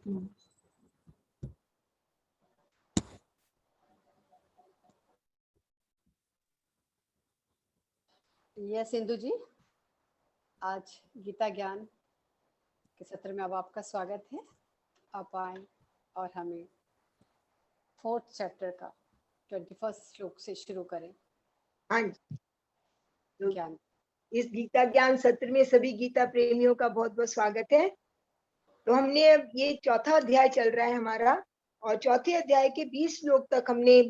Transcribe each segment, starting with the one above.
यह सिंधु जी, आज गीता ज्ञान के सत्र में अब आपका स्वागत है। आप आए और हमें 4th चैप्टर का 21st श्लोक से शुरू करें। हाँ जी, तो ज्ञान इस गीता ज्ञान सत्र में सभी गीता प्रेमियों का बहुत बहुत स्वागत है। तो हमने अब ये चौथा अध्याय चल रहा है हमारा, और चौथे अध्याय के 20 श्लोक तक हमने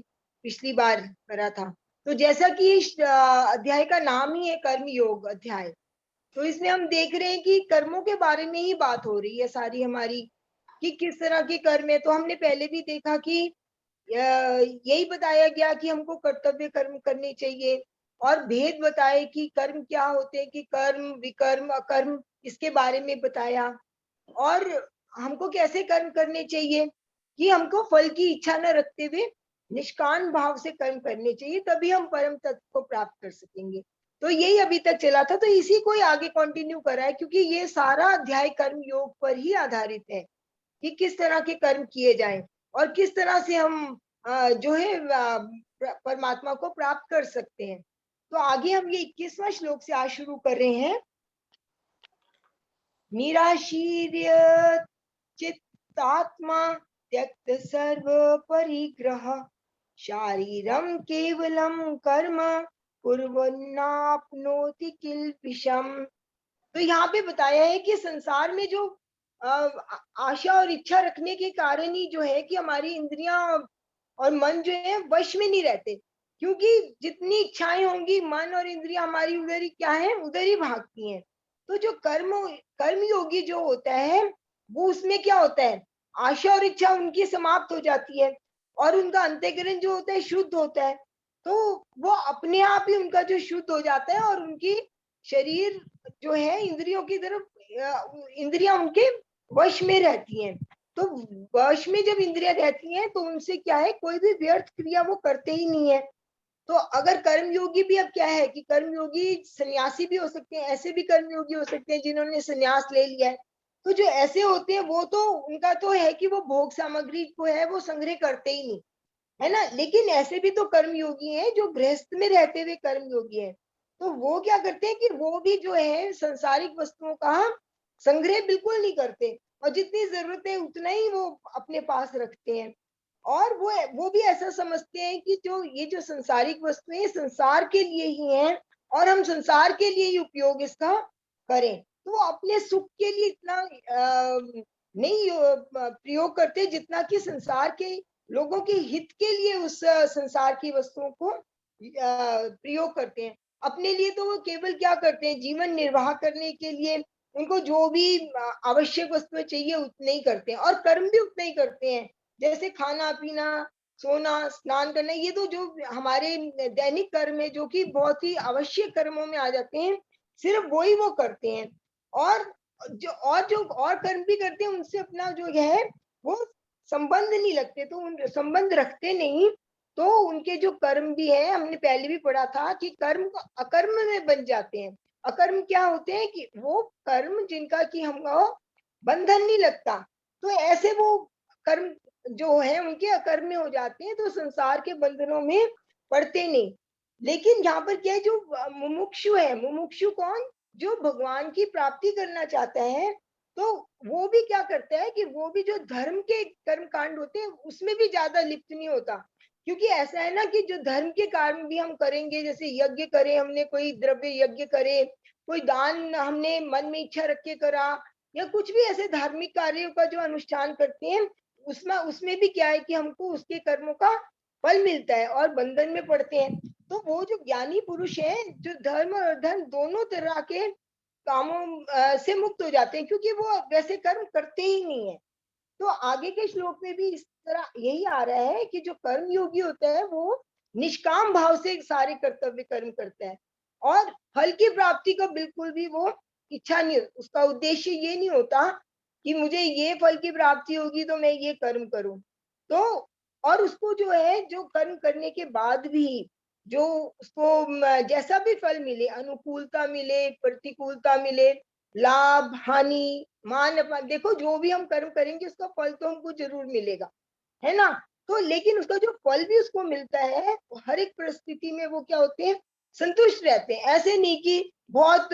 पिछली बार करा था। तो जैसा कि इस अध्याय का नाम ही है कर्म योग अध्याय, तो इसमें हम देख रहे हैं कि कर्मों के बारे में ही बात हो रही है सारी हमारी, कि किस तरह के कर्म है। तो हमने पहले भी देखा कि यही बताया गया कि हमको कर्तव्य कर्म करने चाहिए, और भेद बताए कि कर्म क्या होते हैं, कि कर्म, विकर्म, अकर्म, इसके बारे में बताया। और हमको कैसे कर्म करने चाहिए, कि हमको फल की इच्छा न रखते हुए निष्काम भाव से कर्म करने चाहिए, तभी हम परम तत्व को प्राप्त कर सकेंगे। तो यही अभी तक चला था, तो इसी को ही आगे कंटिन्यू करा है, क्योंकि ये सारा अध्याय कर्म योग पर ही आधारित है कि किस तरह के कर्म किए जाएं और किस तरह से हम जो है परमात्मा को प्राप्त कर सकते हैं। तो आगे हम ये 21वां श्लोक से आज शुरू कर रहे हैं। निराशीर्य चित्तात्मा त्यक्त सर्व परिग्रह शारीरम केवलम कर्म कुर्वन्नाप्नोति किल्बिषम। तो यहाँ पे बताया है कि संसार में जो आशा और इच्छा रखने के कारण ही जो है कि हमारी इंद्रियां और मन जो है वश में नहीं रहते, क्योंकि जितनी इच्छाएं होंगी मन और इंद्रियां हमारी उधर ही क्या है, उधर ही भागती हैं। तो जो कर्म योगी जो होता है वो, उसमें क्या होता है, आशा और इच्छा उनकी समाप्त हो जाती है और उनका अंतःकरण जो होता है शुद्ध होता है। तो वो अपने आप ही उनका जो शुद्ध हो जाता है और उनकी शरीर जो है इंद्रियों की तरफ, इंद्रियां उनके वश में रहती हैं। तो वश में जब इंद्रियां रहती हैं तो उनसे क्या है, कोई भी व्यर्थ क्रिया वो करते ही नहीं है। तो अगर कर्मयोगी भी, अब क्या है कि कर्मयोगी सन्यासी भी हो सकते हैं, ऐसे भी कर्मयोगी हो सकते हैं जिन्होंने सन्यास ले लिया है। तो जो ऐसे होते हैं वो तो उनका तो है कि वो भोग सामग्री को है वो संग्रह करते ही नहीं है ना। लेकिन ऐसे भी तो कर्मयोगी हैं जो गृहस्थ में रहते हुए कर्मयोगी हैं। तो वो क्या करते हैं कि वो भी जो है संसारिक वस्तुओं का संग्रह बिल्कुल नहीं करते, और जितनी जरूरत है उतना ही वो अपने पास रखते हैं। और वो भी ऐसा समझते हैं कि जो संसारिक वस्तुएं हैं संसार के लिए ही हैं, और हम संसार के लिए ही उपयोग इसका करें। तो वो अपने सुख के लिए इतना नहीं प्रयोग करते जितना कि संसार के लोगों के हित के लिए उस संसार की वस्तुओं को प्रयोग करते हैं। अपने लिए तो वो केवल क्या करते हैं, जीवन निर्वाह करने के लिए उनको जो भी आवश्यक वस्तुएं चाहिए उतने ही करते हैं, और कर्म भी उतने ही करते हैं, जैसे खाना पीना, सोना, स्नान करना। ये तो जो हमारे दैनिक कर्म है जो कि बहुत ही आवश्यक कर्मों में आ जाते हैं, सिर्फ वो ही वो करते हैं। और जो और कर्म भी करते हैं उनसे अपना जो है वो संबंध नहीं लगते, तो उन संबंध रखते नहीं। तो उनके जो कर्म भी है, हमने पहले भी पढ़ा था कि कर्म अकर्म में बन जाते हैं। अकर्म क्या होते हैं कि वो कर्म जिनका कि हमको बंधन नहीं लगता, तो ऐसे वो कर्म जो है उनके अकर्म में हो जाते हैं, तो संसार के बंधनों में पड़ते नहीं। लेकिन यहाँ पर क्या है, जो मुमुक्षु है, मुमुक्षु कौन, जो भगवान की प्राप्ति करना चाहता है, तो वो भी क्या करता है कि वो भी जो धर्म के कर्म कांड होते हैं उसमें भी ज्यादा लिप्त नहीं होता। क्योंकि ऐसा है ना कि जो धर्म के कार्य भी हम करेंगे, जैसे यज्ञ करे, हमने कोई द्रव्य यज्ञ करे, कोई दान हमने मन में इच्छा रख के करा, या कुछ भी ऐसे धार्मिक कार्यों का जो अनुष्ठान करते हैं, उसमें भी क्या है कि हमको उसके कर्मों का फल मिलता है और बंधन में पड़ते हैं। तो वो जो ज्ञानी पुरुष है, जो धर्म और धर्म दोनों तरह के कामों से मुक्त हो जाते हैं, क्योंकि वो वैसे कर्म करते ही नहीं है। तो आगे के श्लोक में भी इस तरह यही आ रहा है कि जो कर्म योगी होता है वो निष्काम भाव से सारे कर्तव्य कर्म करता है, और फल की प्राप्ति का बिल्कुल भी वो इच्छा नहीं, उसका उद्देश्य ये नहीं होता कि मुझे ये फल की प्राप्ति होगी तो मैं ये कर्म करूं। तो और उसको जो है, जो कर्म करने के बाद भी जो उसको जैसा भी फल मिले, अनुकूलता मिले, प्रतिकूलता मिले, लाभ हानि, मान अपमान, देखो जो भी हम कर्म करेंगे उसका फल तो हमको जरूर मिलेगा, है ना। तो लेकिन उसका जो फल भी उसको मिलता है, हर एक परिस्थिति में वो क्या होते हैं, संतुष्ट रहते हैं। ऐसे नहीं कि बहुत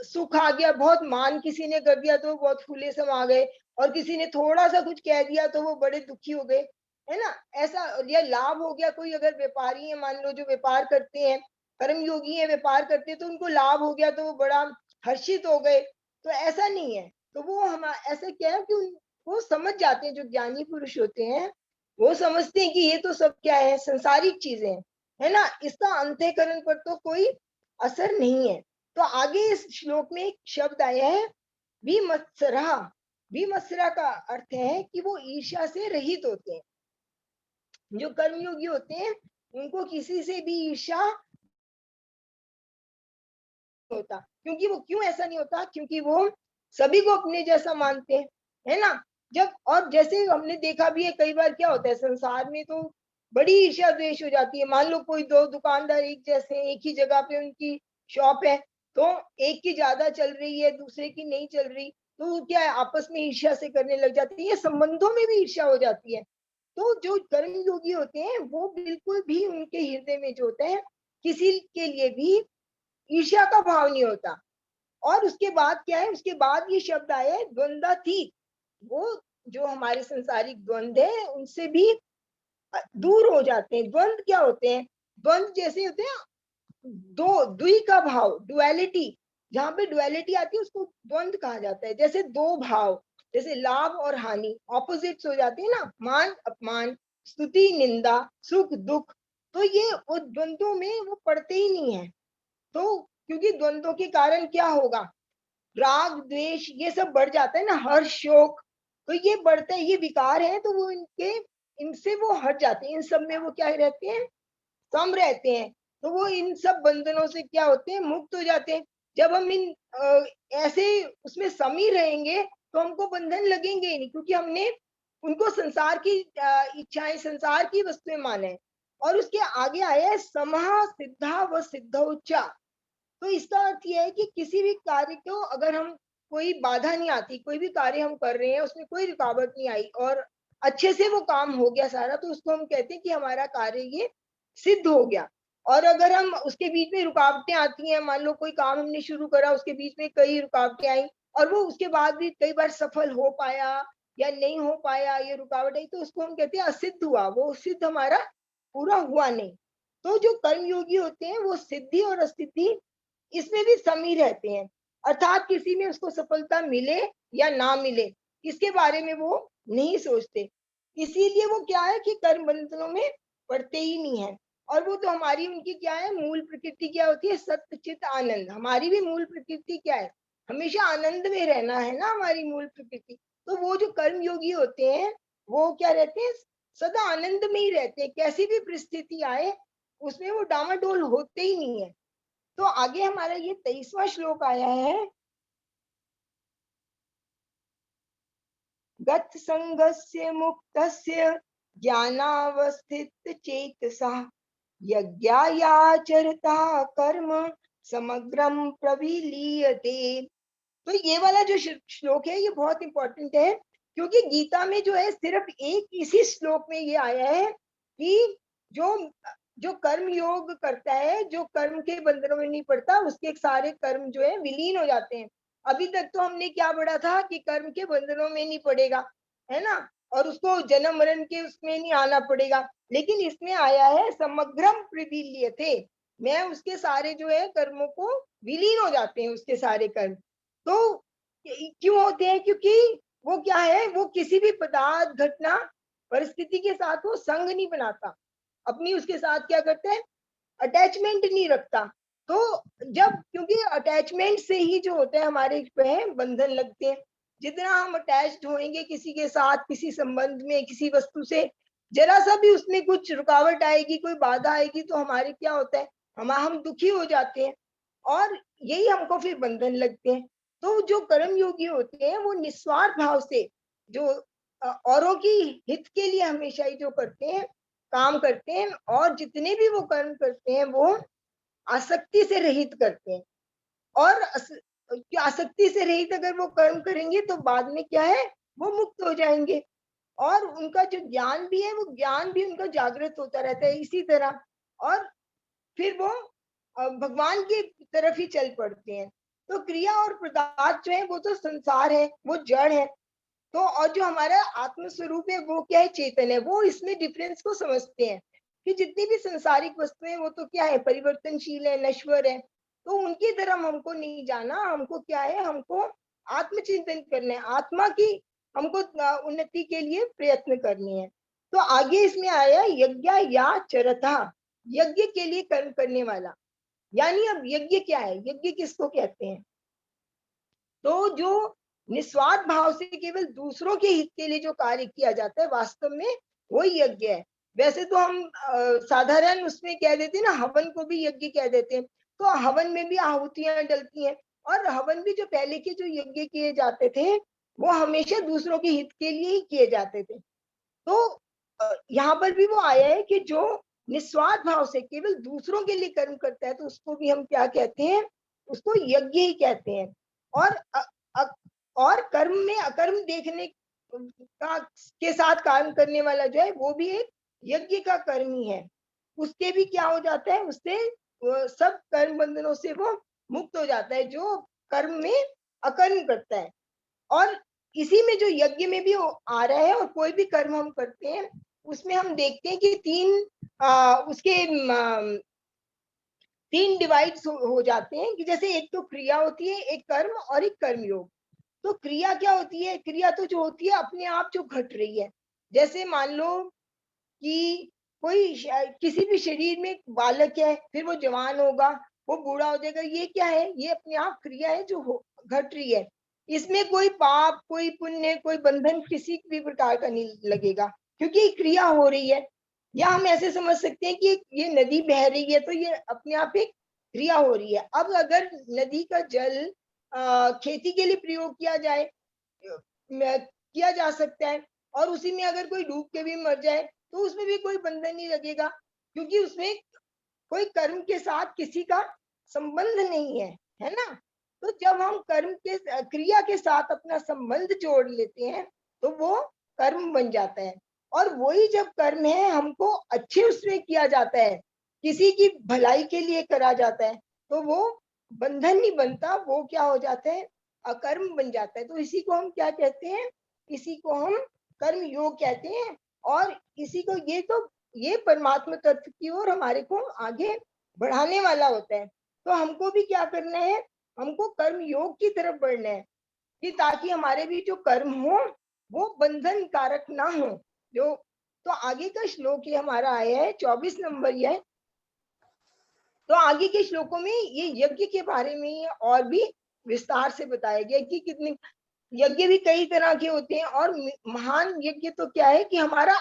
सुख आ गया, बहुत मान किसी ने कर दिया तो बहुत फूले समा गए, और किसी ने थोड़ा सा कुछ कह दिया तो वो बड़े दुखी हो गए, है ना। ऐसा, या लाभ हो गया, कोई अगर व्यापारी है मान लो, जो व्यापार करते हैं, कर्मयोगी है, व्यापार करते हैं, तो उनको लाभ हो गया तो वो बड़ा हर्षित हो गए। तो ऐसा नहीं है। तो वो हम ऐसा क्या है कि वो समझ जाते हैं, जो ज्ञानी पुरुष होते हैं वो समझते हैं कि ये तो सब क्या है, संसारिक चीजें हैं, है ना, इसका अंतःकरण पर तो कोई असर नहीं है। तो आगे इस श्लोक में एक शब्द आया है, विमत्सरा। विमत्सरा का अर्थ है कि वो ईर्ष्या से रहित होते हैं। जो कर्मयोगी होते हैं उनको किसी से भी ईर्ष्या होता। क्योंकि वो, क्यों ऐसा नहीं होता, क्योंकि वो सभी को अपने जैसा मानते हैं, है ना। जब, और जैसे हमने देखा भी है कई बार क्या होता है संसार में, तो बड़ी ईर्ष्या द्वेष हो जाती है। मान लो कोई दो दुकानदार एक जैसे, एक ही जगह पे उनकी शॉप है, तो एक की ज्यादा चल रही है, दूसरे की नहीं चल रही, तो क्या है, आपस में ईर्ष्या से करने लग जाती है, ये संबंधों में भी ईर्ष्या हो जाती है। तो जो कर्म योगी होते हैं वो बिल्कुल भी, उनके हृदय में जो होता है, किसी के लिए भी ईर्ष्या का भाव नहीं होता। और उसके बाद क्या है, उसके बाद ये शब्द आया है द्वंद्वातीत। वो जो हमारे संसारिक द्वंद्व है उनसे भी दूर हो जाते हैं। द्वंद्व क्या होते हैं, द्वंद्व जैसे होते हैं दो, द्वि का भाव, डुअलिटी, जहां पे डुअलिटी आती है उसको द्वंद्व कहा जाता है। जैसे दो भाव, जैसे लाभ और हानि ऑपोजिट्स हो जाते हैं ना, मान अपमान, स्तुति निंदा, सुख दुख, तो ये वो द्वंद्वों में वो पड़ते ही नहीं है। तो क्योंकि द्वंद्वों के कारण क्या होगा, राग द्वेष ये सब बढ़ जाता है ना, हर्ष शोक, तो ये बढ़ता है, ये विकार है, तो वो इनके, इनसे वो हट जाते हैं, इन सब में वो क्या रहते हैं, सम रहते हैं। तो वो इन सब बंधनों से क्या होते हैं, मुक्त हो जाते हैं। जब हम इन ऐसे उसमें समी रहेंगे तो हमको बंधन लगेंगे ही नहीं, क्योंकि हमने उनको संसार की इच्छाएं, संसार की वस्तुएं माने हैं। और उसके आगे आया है समहा सिद्धा व सिद्धौचा। तो इसका अर्थ यह है कि किसी भी कार्य को अगर हम, कोई बाधा नहीं आती, कोई भी कार्य हम कर रहे हैं उसमें कोई रुकावट नहीं आई और अच्छे से वो काम हो गया सारा, तो उसको हम कहते हैं कि हमारा कार्य ये सिद्ध हो गया। और अगर हम उसके बीच में रुकावटें आती हैं, मान लो कोई काम हमने शुरू करा, उसके बीच में कई रुकावटें आई और वो उसके बाद भी कई बार सफल हो पाया या नहीं हो पाया, ये रुकावट आई, तो उसको हम कहते हैं असिद्ध हुआ, वो सिद्ध हमारा पूरा हुआ नहीं। तो जो कर्मयोगी होते हैं वो सिद्धि और असिद्धि इसमें भी समी रहते हैं, अर्थात किसी में उसको सफलता मिले या ना मिले इसके बारे में वो नहीं सोचते। इसीलिए वो क्या है कि कर्म बंधनों में पड़ते ही नहीं है। और वो तो हमारी, उनकी क्या है, मूल प्रकृति क्या होती है, सत्य चित आनंद। हमारी भी मूल प्रकृति क्या है, हमेशा आनंद में रहना है ना, हमारी मूल प्रकृति। तो वो जो कर्म योगी होते हैं वो क्या रहते हैं, सदा आनंद में ही रहते हैं, कैसी भी परिस्थिति आए उसमें वो डामाडोल होते ही नहीं है। तो आगे हमारा ये 23वां श्लोक आया है, गत संगस्य मुक्तस्य ज्ञानावस्थित चेतसा यज्ञायाचरता कर्म समग्रम प्रविलीयते। तो ये वाला जो श्लोक है ये बहुत इंपॉर्टेंट है, क्योंकि गीता में जो है सिर्फ एक इसी श्लोक में ये आया है कि जो जो कर्म योग करता है, जो कर्म के बंधनों में नहीं पड़ता, उसके सारे कर्म जो है विलीन हो जाते हैं। अभी तक तो हमने क्या पढ़ा था कि कर्म के बंधनों में नहीं पड़ेगा, है ना, और उसको जन्म मरण के उसमें नहीं आना पड़ेगा। लेकिन इसमें आया है समग्रम प्रविलीयते, मैं उसके सारे जो है कर्मों को, विलीन हो जाते हैं उसके सारे कर्म। तो क्यों होते हैं, क्योंकि वो क्या है, वो किसी भी पदार्थ घटना परिस्थिति के साथ वो संग नहीं बनाता, अपनी उसके साथ क्या करते हैं, अटैचमेंट नहीं रखता। तो जब, क्योंकि अटैचमेंट से ही जो होता है हमारे पे बंधन लगते हैं। जितना हम अटैच्ड होंगे किसी के साथ, किसी संबंध में, किसी वस्तु से, जरा सा भी उसमें कुछ रुकावट आएगी, कोई बाधा आएगी, तो हमारे क्या होता है, हम दुखी हो जाते हैं और यही हमको फिर बंधन लगते हैं। तो जो कर्म योगी होते हैं वो निस्वार्थ भाव से जो औरों की हित के लिए हमेशा ही जो करते हैं, काम करते हैं, और जितने भी वो कर्म करते हैं वो आसक्ति से रहित करते हैं। और आसक्ति से रहित अगर वो कर्म करेंगे तो बाद में क्या है, वो मुक्त हो जाएंगे। और उनका जो ज्ञान भी है, वो ज्ञान भी उनका जागृत होता रहता है इसी तरह, और फिर वो भगवान की तरफ ही चल पड़ते हैं। तो क्रिया और पदार्थ जो है वो तो संसार है, वो जड़ है। तो और जो हमारा आत्म स्वरूप है वो क्या है, चेतन है। वो इसमें डिफरेंस को समझते हैं कि जितनी भी संसारिक वस्तुएं वो तो क्या है, परिवर्तनशील है, नश्वर है। तो उनकी तरफ हमको नहीं जाना, हमको क्या है, हमको आत्मचिंतन करना है, आत्मा की हमको उन्नति के लिए प्रयत्न करनी है। तो आगे इसमें आया यज्ञ या चरथा, यज्ञ के लिए कर्म करने वाला। यानी अब यज्ञ क्या है, यज्ञ किसको कहते हैं? तो जो निस्वार्थ भाव से केवल दूसरों के हित के लिए जो कार्य किया जाता है, वास्तव में वही यज्ञ है। वैसे तो हम साधारण उसमें कह देते हैं ना, हवन को भी यज्ञ कह देते हैं। तो हवन में भी आहुतियां डलती हैं, और हवन भी जो पहले के जो यज्ञ किए जाते थे वो हमेशा दूसरों के हित के लिए ही किए जाते थे। तो यहाँ पर भी वो आया है कि जो निस्वार्थ भाव से केवल दूसरों के लिए कर्म करता है तो उसको भी हम क्या कहते हैं, उसको यज्ञ ही कहते हैं। और और कर्म में अकर्म देखने का के साथ काम करने वाला जो है वो भी एक यज्ञ का कर्म ही है। उसके भी क्या हो जाता है, उससे सब कर्म बंधनों से वो मुक्त हो जाता है जो कर्म में अकर्म करता है। और इसी में जो यज्ञ में भी आ रहा है, और कोई भी कर्म हम करते हैं उसमें हम देखते हैं कि उसके तीन डिवाइड्स हो जाते हैं, कि जैसे एक तो क्रिया होती है, एक कर्म और एक कर्मयोग। तो क्रिया क्या होती है, क्रिया तो जो होती है अपने आप जो घट रही है। जैसे मान लो कि कोई किसी भी शरीर में बालक है, फिर वो जवान होगा, वो बूढ़ा हो जाएगा, ये क्या है, ये अपने आप क्रिया है जो घट रही है। इसमें कोई पाप, कोई पुण्य, कोई बंधन किसी भी प्रकार का नहीं लगेगा, क्योंकि क्रिया हो रही है। या हम ऐसे समझ सकते हैं कि ये नदी बह रही है तो ये अपने आप एक क्रिया हो रही है। अब अगर नदी का जल खेती के लिए प्रयोग किया जाए, किया जा सकता है, और उसी में अगर कोई डूब के भी मर जाए तो उसमें भी कोई बंधन नहीं लगेगा, क्योंकि उसमें कोई कर्म के साथ किसी का संबंध नहीं है, है ना। तो जब हम कर्म के क्रिया के साथ अपना संबंध जोड़ लेते हैं तो वो कर्म बन जाता है। और वही जब कर्म है हमको अच्छे उसमें किया जाता है, किसी की भलाई के लिए करा जाता है, तो वो बंधन नहीं बनता, वो क्या हो जाता है, अकर्म बन जाता है। तो इसी को हम क्या कहते हैं, इसी को हम कर्म योग कहते हैं। और इसी को ये परमात्मा तत्व की ओर हमारे को आगे बढ़ाने वाला होता है। तो हमको भी क्या करना है, हमको कर्म योग की तरफ बढ़ना है, कि ताकि हमारे भी जो कर्म हो वो बंधन कारक ना हो। जो तो आगे का श्लोक ये हमारा आया है 24 नंबर ये है। तो आगे के श्लोकों में ये यज्ञ के बारे में और भी विस्तार से बताया गया कि कितने यज्ञ भी कई तरह के होते हैं। और महान यज्ञ तो क्या है कि हमारा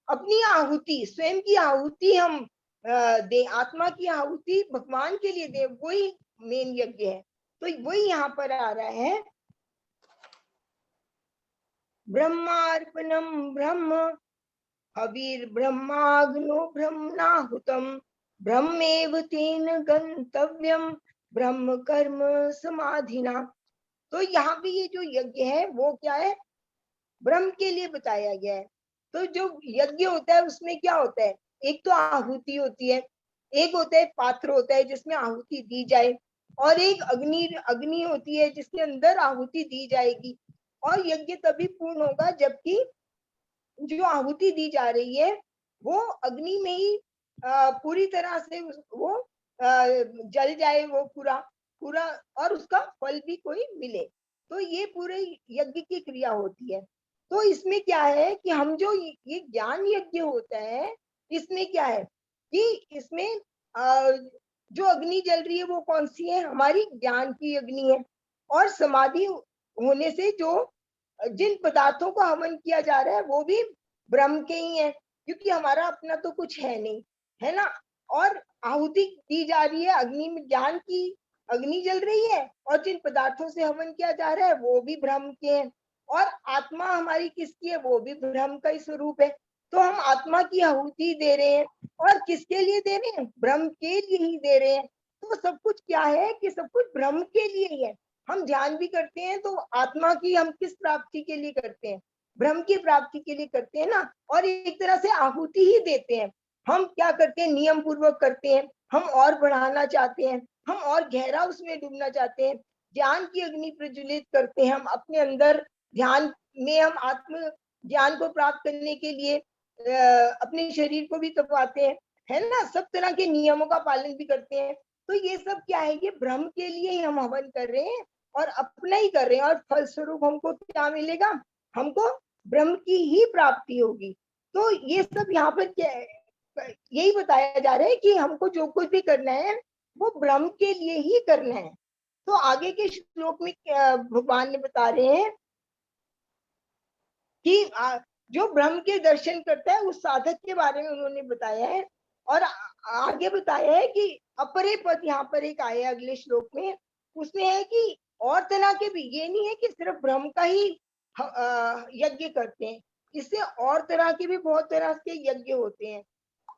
अपनी आहुति, स्वयं की आहुति हम दे, आत्मा की आहुति भगवान के लिए दे, वही मेन यज्ञ है। तो वही यहाँ पर आ रहा है, ब्रह्मार्पणम ब्रह्म हविर्ब्रह्माग्नो ब्रह्मणाहुतम ब्रह्मेव तेन गंतव्यम ब्रह्म कर्म समाधिना। तो यहाँ पे ये जो यज्ञ है वो क्या है, ब्रह्म के लिए बताया गया है। तो जो यज्ञ होता है उसमें क्या होता है, एक तो आहुति होती है, एक होता है पात्र होता है जिसमें आहुति दी जाए, और एक अग्नि अग्नि होती है जिसके अंदर आहुति दी जाएगी। और यज्ञ तभी पूर्ण होगा जबकि जो आहुति दी जा रही है वो अग्नि में ही पूरी तरह से वो जल जाए, वो पूरा पूरा, और उसका फल भी कोई मिले। तो ये पूरे यज्ञ की क्रिया होती है। तो इसमें क्या है कि हम जो ये ज्ञान यज्ञ होता है, इसमें क्या है कि इसमें जो अग्नि जल रही है वो कौन सी है, हमारी ज्ञान की अग्नि है। और समाधि होने से जो जिन पदार्थों को हवन किया जा रहा है वो भी ब्रह्म के ही है, क्योंकि हमारा अपना तो कुछ है नहीं, है ना। और आहुति दी जा रही है अग्नि में, ज्ञान की अग्नि जल रही है, और जिन पदार्थों से हवन किया जा रहा है वो भी ब्रह्म के हैं। और आत्मा हमारी किसकी है, वो भी ब्रह्म का ही स्वरूप है। तो हम आत्मा की आहुति दे रहे हैं, और किसके लिए दे रहे हैं, ब्रह्म के लिए ही दे रहे हैं। तो तो सब कुछ क्या है कि सब कुछ ब्रह्म के लिए ही है। हम ध्यान भी करते हैं तो आत्मा की हम किस प्राप्ति के लिए करते हैं? ब्रह्म की प्राप्ति के लिए करते हैं ना। और एक तरह से आहुति ही देते हैं। हम क्या करते हैं? नियम पूर्वक करते हैं। हम और बढ़ाना चाहते हैं, हम और गहरा उसमें डूबना चाहते हैं, ज्ञान की अग्नि प्रज्वलित करते हैं हम अपने अंदर। ध्यान में हम आत्म ज्ञान को प्राप्त करने के लिए अपने शरीर को भी तपाते हैं, है ना। सब तरह के नियमों का पालन भी करते हैं। तो ये सब क्या है? ये ब्रह्म के लिए ही हम हवन कर रहे हैं और अपना ही कर रहे हैं। और फलस्वरूप हमको क्या मिलेगा? हमको ब्रह्म की ही प्राप्ति होगी। तो ये सब यहाँ पर क्या है? यही बताया जा रहा है कि हमको जो कुछ भी करना है वो ब्रह्म के लिए ही करना है। तो आगे के श्लोक में भगवान ने बता रहे हैं कि जो ब्रह्म के दर्शन करता है उस साधक के बारे में उन्होंने बताया है। और आगे बताया है कि अपरे पद यहाँ पर एक आया अगले श्लोक में, उसमें है कि और तरह के भी, ये नहीं है कि सिर्फ ब्रह्म का ही यज्ञ करते हैं, इससे और तरह के भी बहुत तरह के यज्ञ होते हैं।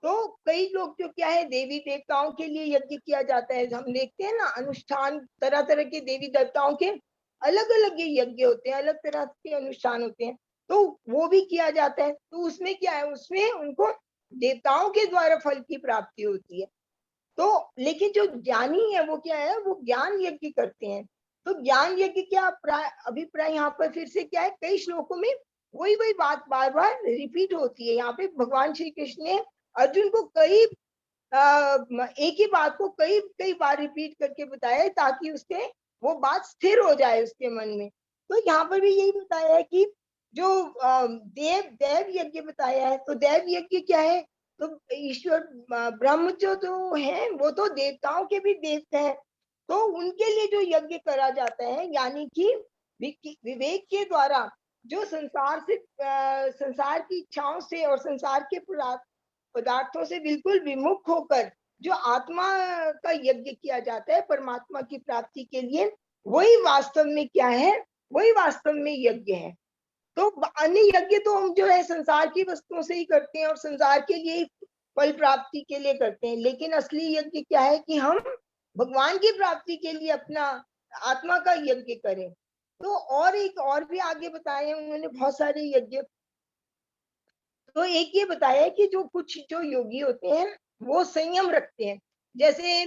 तो कई लोग जो क्या है, देवी देवताओं के लिए यज्ञ किया जाता है। हम देखते हैं ना अनुष्ठान, तरह तरह के देवी देवताओं के अलग अलग ये यज्ञ होते हैं, अलग तरह के अनुष्ठान होते हैं। तो वो भी किया जाता है। तो उसमें क्या है? उसमें उनको देवताओं के द्वारा फल की प्राप्ति होती है। तो लेकिन जो ज्ञानी है वो क्या है? वो ज्ञान यज्ञ करते हैं। तो ज्ञान यज्ञ क्या अभिप्राय यहाँ पर फिर से क्या है? कई श्लोकों में वही वही बात बार बार रिपीट होती है। यहाँ पे भगवान श्री कृष्ण ने अर्जुन को कई एक ही बात को कई कई बार रिपीट करके बताया है, ताकि उसके वो बात स्थिर हो जाए उसके मन में। तो यहाँ पर भी यही बताया है कि जो देव यज्ञ बताया है। तो देव यज्ञ क्या है? तो ईश्वर ब्रह्म जो है वो तो देवताओं के भी देवता हैं। तो उनके लिए जो यज्ञ करा जाता है, यानी कि विवेक के द्वारा जो संसार की इच्छाओं से और संसार के पदार्थों से बिल्कुल विमुख होकर जो आत्मा का यज्ञ किया जाता है परमात्मा की प्राप्ति के लिए, वही वास्तव में क्या है? वही वास्तव में यज्ञ है। तो अन्य यज्ञ तो हम जो है संसार की वस्तुओं से ही करते हैं और संसार के लिए फल प्राप्ति के लिए करते हैं। लेकिन असली यज्ञ क्या है? कि हम भगवान की प्राप्ति के लिए अपना आत्मा का यज्ञ करें। तो और एक और भी आगे बताए उन्होंने बहुत सारे यज्ञ। तो एक ये बताया कि जो कुछ जो योगी होते हैं वो संयम रखते हैं, जैसे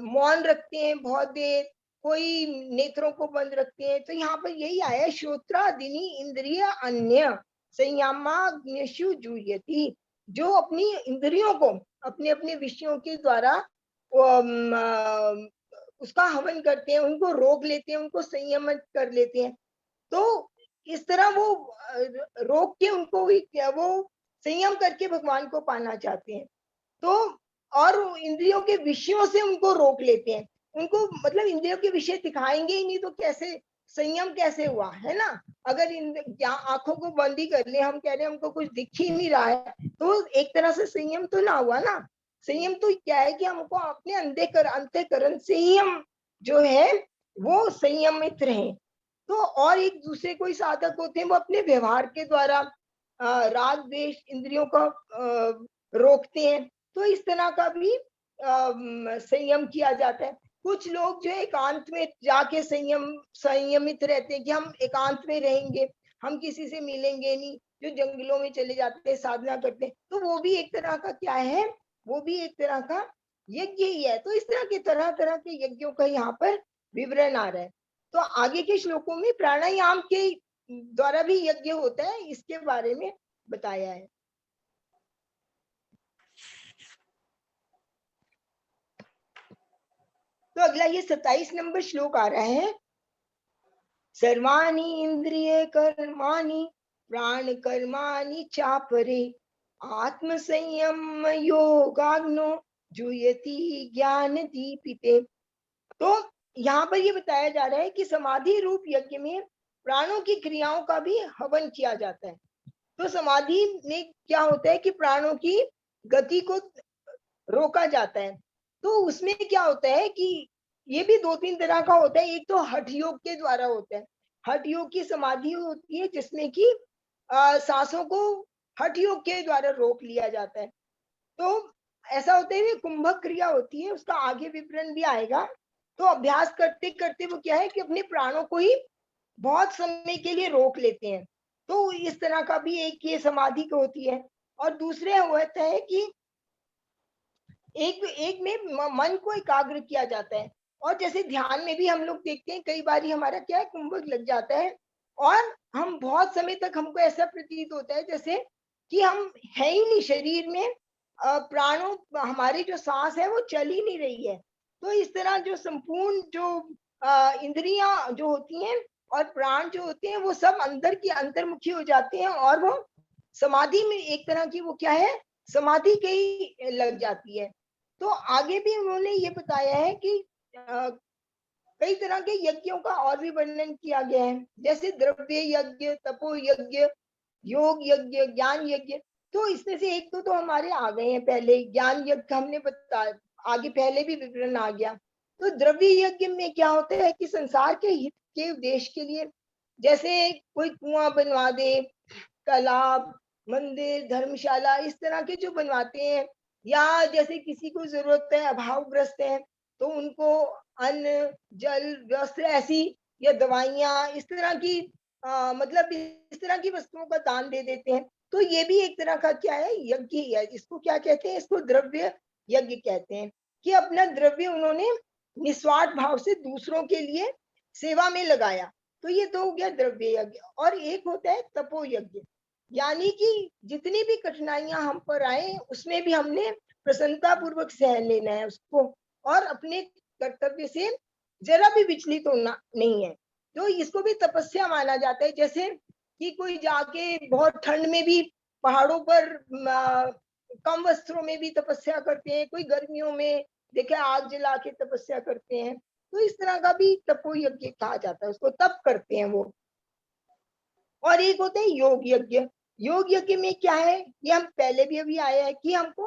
मौन रखते हैं बहुत देर, कोई नेत्रों को बंद रखते हैं। तो यहाँ पर यही आया, श्रोत्रादीनि इंद्रिय अन्य संयमाग्निषु जुह्यति। जो अपनी इंद्रियों को अपने अपने विषयों के द्वारा उसका हवन करते हैं, उनको रोक लेते हैं, उनको संयम कर लेते हैं। तो इस तरह वो रोक के उनको भी क्या, वो संयम करके भगवान को पाना चाहते हैं। तो और इंद्रियों के विषयों से उनको रोक लेते हैं। उनको मतलब इंद्रियों के विषय दिखाएंगे ही नहीं तो कैसे संयम कैसे हुआ, है ना। अगर आंखों को बंद ही कर ले, हम कह रहे हैं हमको कुछ दिख ही नहीं रहा है, तो एक तरह से संयम तो ना हुआ ना। संयम तो क्या है कि हमको अपने अंतःकरण से ही हम जो है वो संयमित रहे। तो और एक दूसरे कोई साधक होते हैं वो अपने व्यवहार के द्वारा राग द्वेष इंद्रियों को रोकते हैं। तो इस तरह का भी संयम किया जाता है। कुछ लोग जो है एकांत में जाके संयमित रहते हैं कि हम एकांत में रहेंगे, हम किसी से मिलेंगे नहीं, जो जंगलों में चले जाते हैं साधना करते हैं। तो वो भी एक तरह का क्या है? वो भी एक तरह का यज्ञ ही है। तो इस तरह के तरह तरह के यज्ञों का यहाँ पर विवरण आ रहा है। तो आगे के श्लोकों में प्राणायाम के द्वारा भी यज्ञ होता है, इसके बारे में बताया है। तो अगला ये 27 नंबर श्लोक आ रहा है। सर्वाणि इंद्रिय कर्माणि प्राण कर्माणि चापरे आत्म संयम योगाग्नो जुयति ज्ञान दीपिते। तो यहाँ पर ये बताया जा रहा है कि समाधि रूप यज्ञ में प्राणों की क्रियाओं का भी हवन किया जाता है। तो समाधि में क्या होता है कि प्राणों की गति को रोका जाता है। तो उसमें क्या होता है कि ये भी दो तीन तरह का होता है। एक तो हठ योग के द्वारा होता है। हठ योग की समाधि होती है जिसमें कि सांसों को हठ योग के द्वारा रोक लिया जाता है। तो ऐसा होता है कि कुंभक क्रिया होती है, उसका आगे विवरण भी आएगा। तो अभ्यास करते करते वो क्या है कि अपने प्राणों को ही बहुत समय के लिए रोक लेते हैं। तो इस तरह का भी एक ये समाधि को होती है। और दूसरे होता है कि एक एक में मन को एकाग्र किया जाता है। और जैसे ध्यान में भी हम लोग देखते हैं कई बार हमारा क्या है, कुंभक लग जाता है और हम बहुत समय तक, हमको ऐसा प्रतीत होता है जैसे कि हम है ही नहीं शरीर में, प्राणों, हमारी जो सांस है वो चल ही नहीं रही है। तो इस तरह जो संपूर्ण जो इंद्रियां जो होती हैं और प्राण जो होते हैं वो सब अंदर की अंतर्मुखी हो जाते हैं और वो समाधि में एक तरह की वो क्या है, समाधि के ही लग जाती है। तो आगे भी उन्होंने ये बताया है कि कई तरह के यज्ञों का और भी वर्णन किया गया है, जैसे द्रव्य यज्ञ, तपो यज्ञ, योग यज्ञ, ज्ञान यज्ञ। तो इसमें से एक तो हमारे आ गए हैं, पहले ज्ञान यज्ञ हमने बताया, आगे पहले भी विवरण आ गया। तो द्रव्य यज्ञ में क्या होता है कि संसार के हित के उद्देश्य के लिए, जैसे कोई कुआं बनवा दे, तालाब, मंदिर, धर्मशाला, इस तरह के जो बनवाते हैं, या जैसे किसी को जरूरत है, अभावग्रस्त है, तो उनको अन्न, जल, वस्त्र ऐसी, या दवाइयाँ, इस तरह की मतलब इस तरह की वस्तुओं का दान दे देते हैं। तो ये भी एक तरह का क्या है, यज्ञ ही है। इसको क्या कहते हैं, इसको द्रव्य यज्ञ कहते हैं, कि अपना द्रव्य उन्होंने निस्वार्थ भाव से दूसरों के लिए सेवा में लगाया। तो ये तो हो गया द्रव्य यज्ञ। और एक होता है तपो यज्ञ, यानी कि जितनी भी कठिनाइयां हम पर आए उसमें भी हमने प्रसन्नता पूर्वक सह लेना है उसको, और अपने कर्तव्य से जरा भी विचलित होना नहीं है। तो इसको भी तपस्या माना जाता है। जैसे कि कोई जाके बहुत ठंड में भी पहाड़ों पर कम वस्त्रों में भी तपस्या करते हैं, कोई गर्मियों में देखे आग जला के तपस्या करते हैं। तो इस तरह का भी तपो यज्ञ कहा जाता है, उसको तप करते हैं वो। और एक होते हैं योग यज्ञ। योग यज्ञ में क्या है, ये हम पहले भी अभी आया है कि हमको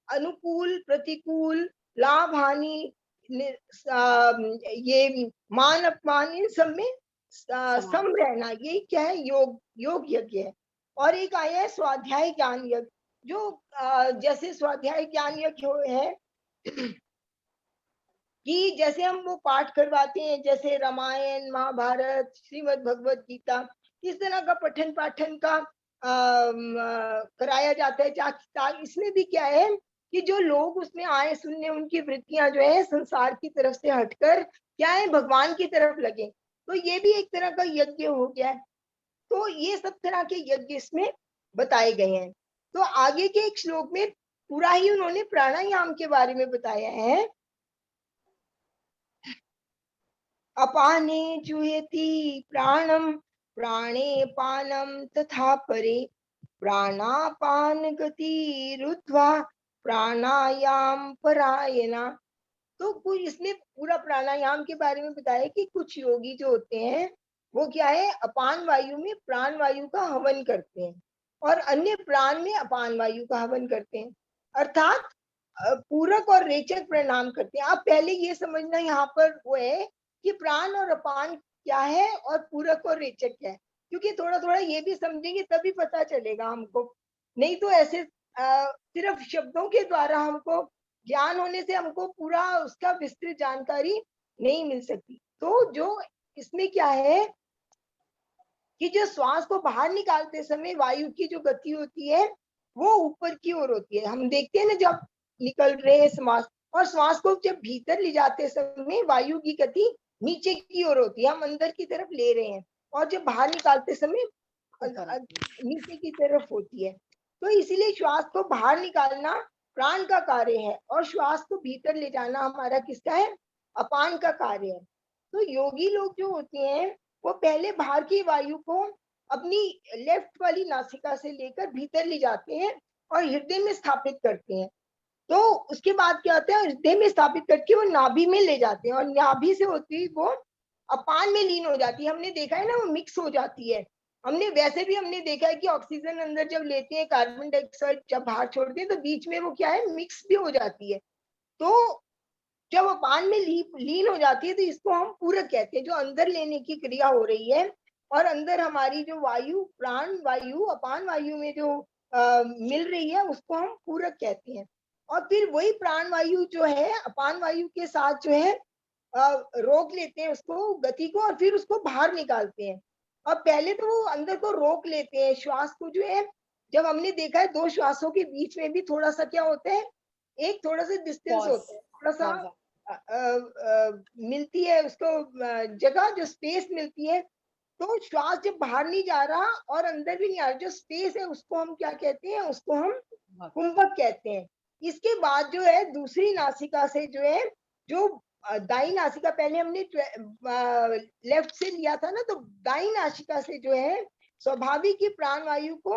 अनुकूल, प्रतिकूल, लाभ, हानि, ये मान अपमान, इन सब में सम रहना, ये क्या है, योग योग यज्ञ है। और एक आया है स्वाध्याय ज्ञान यज्ञ, जो जैसे स्वाध्याय ज्ञान यज्ञ है कि जैसे हम वो पाठ करवाते हैं, जैसे रामायण, महाभारत, श्रीमद् भगवत गीता, इस तरह का पठन पाठन का कराया जाता है। इसमें भी क्या है कि जो लोग उसमें आए सुनने, उनकी वृत्तियां जो है संसार की तरफ से हटकर क्या है, भगवान की तरफ लगे। तो ये भी एक तरह का यज्ञ हो गया है। तो ये सब तरह के यज्ञ इसमें बताए गए हैं। तो आगे के एक श्लोक में पूरा ही उन्होंने प्राणायाम के बारे में बताया है। अपाने जुयति प्राणम, प्राणे पानम तथा परे, प्राणापान गति रुद्ध्वा प्राणायाम परायणा। तो कुछ इसमें पूरा प्राणायाम के बारे में बताया कि कुछ योगी जो होते हैं वो क्या है, अपान वायु में प्राण वायु का हवन करते हैं और अन्य प्राण में अपान वायु का हवन करते हैं, अर्थात पूरक और रेचक प्रणाम करते हैं। आप पहले ये समझना यहाँ पर वो है कि प्राण और अपान क्या है और पूरक और रेचक क्या है, क्योंकि थोड़ा थोड़ा ये भी समझेंगे तभी पता चलेगा हमको। नहीं तो ऐसे सिर्फ शब्दों के द्वारा हमको ज्ञान होने से हमको पूरा उसका विस्तृत जानकारी नहीं मिल सकती। तो जो इसमें क्या है कि जो श्वास को बाहर निकालते समय वायु की जो गति होती है वो ऊपर की ओर होती है। हम देखते हैं ना जब निकल रहे हैं श्वास, और श्वास को जब भीतर ले जाते समय वायु की गति नीचे की ओर होती है, हम अंदर की तरफ ले रहे हैं, और जब बाहर निकालते समय नीचे की तरफ होती है। तो इसीलिए श्वास को बाहर निकालना प्राण का कार्य है और श्वास को भीतर ले जाना हमारा किसका है, अपान का कार्य है। तो योगी लोग जो होते हैं वो पहले बाहर की वायु को अपनी लेफ्ट वाली नासिका से लेकर भीतर ले जाते हैं और हृदय में स्थापित करते हैं। तो उसके बाद क्या होता है, हृदय में स्थापित करके वो नाभि में ले जाते हैं और नाभि से होती है वो अपान में लीन हो जाती है। हमने देखा है ना वो मिक्स हो जाती है। हमने वैसे भी हमने देखा है कि ऑक्सीजन अंदर जब लेते हैं, कार्बन डाइऑक्साइड जब बाहर छोड़ते हैं, तो बीच में वो क्या है, मिक्स भी हो जाती है। तो जब अपान में लीन हो जाती है तो इसको हम पूरक कहते हैं, जो अंदर लेने की क्रिया हो रही है। और अंदर हमारी जो वायु, प्राण वायु अपान वायु में जो मिल रही है उसको हम पूरक कहते हैं। और फिर वही प्राण वायु जो है अपान वायु के साथ जो है रोक लेते हैं उसको गति को, और फिर उसको बाहर निकालते हैं। और पहले तो वो अंदर को रोक लेते हैं श्वास को जो है। जब हमने देखा है दो श्वासों के बीच में भी थोड़ा सा क्या होता है, एक थोड़ा सा डिस्टेंस पॉज, होता है, थोड़ा सा पॉज। मिलती है उसको जगह, जो स्पेस मिलती है। तो श्वास जब बाहर नहीं जा रहा और अंदर भी नहीं आ रहा, जो स्पेस है उसको हम क्या कहते हैं, उसको हम कुंभक कहते हैं। इसके बाद जो है दूसरी नासिका से जो है, जो दाई नासिका पहले हमने लेफ्ट से लिया था ना, तो दाई नासिका से जो है स्वाभाविक ही प्राण वायु को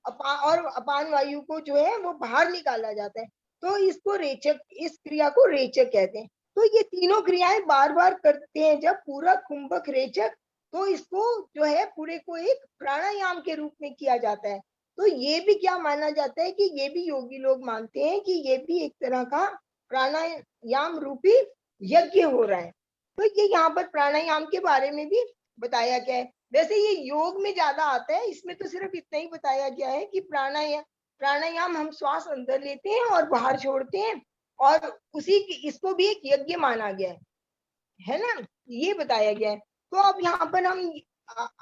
और अपान वायु को जो है वो बाहर निकाला जाता है। तो इसको रेचक, इस क्रिया को रेचक कहते हैं। तो ये तीनों क्रियाएं बार बार करते हैं जब पूरा कुंभक रेचक, तो इसको जो है पूरे को एक प्राणायाम के रूप में किया जाता है। तो ये भी क्या माना जाता है कि ये भी योगी लोग मानते हैं कि ये भी एक तरह का प्राणायाम रूपी यज्ञ हो रहा है। तो ये यहाँ पर प्राणायाम के बारे में भी बताया गया है। वैसे ये योग में ज्यादा आता है, इसमें तो सिर्फ इतना ही बताया गया है कि प्राणायाम हम श्वास अंदर लेते हैं और बाहर छोड़ते हैं, और इसको भी एक यज्ञ माना गया है ना, ये बताया गया है। तो अब यहाँ पर हम